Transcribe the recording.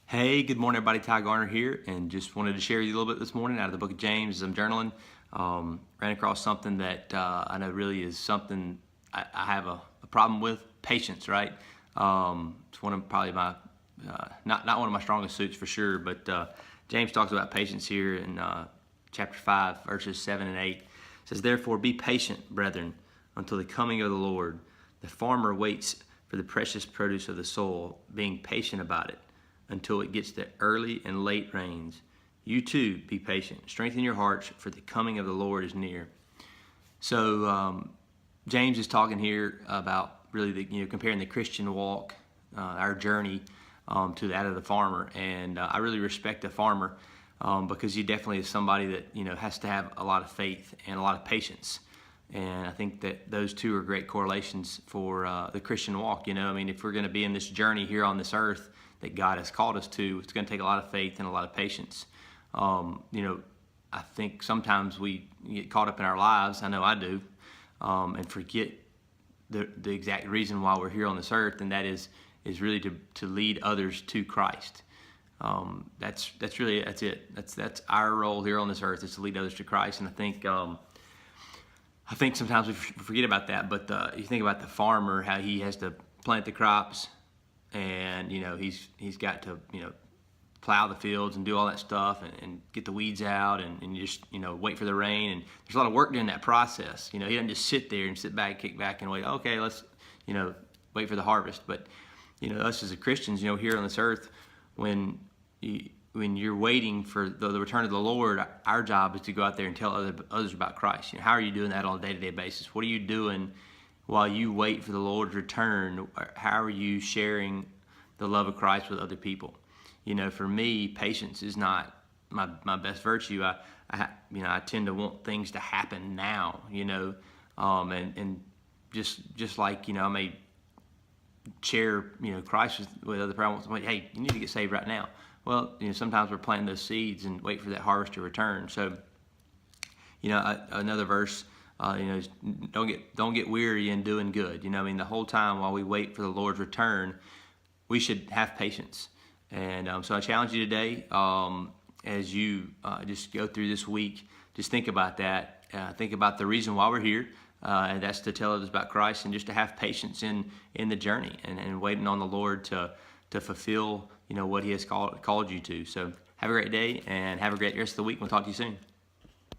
Hey, good morning, everybody. Ty Garner here, and just wanted to share with you a little bit this morning out of the book of James as I'm journaling. Ran across something that I know really is something I have a problem with: patience. Right? It's one of probably my not one of my strongest suits for sure. But James talks about patience here in chapter 5, verses 7 and 8. It says, "Therefore, be patient, brethren, until the coming of the Lord. The farmer waits for the precious produce of the soil, being patient about it, until it gets the early and late rains. You too be patient. Strengthen your hearts, for the coming of the Lord is near." So James is talking here about really comparing the Christian walk, our journey, to that of the farmer. And I really respect the farmer because he definitely is somebody that has to have a lot of faith and a lot of patience. And I think that those two are great correlations for the Christian walk. I mean, if we're going to be in this journey here on this earth that God has called us to, it's going to take a lot of faith and a lot of patience. I think sometimes we get caught up in our lives, I know I do, and forget the exact reason why we're here on this earth, and that is really to lead others to Christ. That's it. That's our role here on this earth, is to lead others to Christ. And I think sometimes we forget about that. But you think about the farmer, how he has to plant the crops, and he's got to plow the fields and do all that stuff, and get the weeds out, and just wait for the rain. And there's a lot of work during that process. He doesn't just sit there and sit back, kick back, and wait. Okay, let's wait for the harvest. But us as Christians, here on this earth, when you're waiting for the return of the Lord, our job is to go out there and tell others about Christ. How are you doing that on a day-to-day basis? What are you doing while you wait for the Lord's return? How are you sharing the love of Christ with other people? For me, patience is not my best virtue. I tend to want things to happen now. And just like I may share Christ with other people. Like, hey, you need to get saved right now. Well, sometimes we're planting those seeds and wait for that harvest to return. So, another verse, is don't get weary in doing good. The whole time while we wait for the Lord's return, we should have patience. And so I challenge you today, as you just go through this week, just think about that. Think about the reason why we're here, and that's to tell others about Christ, and just to have patience in the journey, and waiting on the Lord to fulfill what He has called you to. So have a great day, and have a great rest of the week. We'll talk to you soon.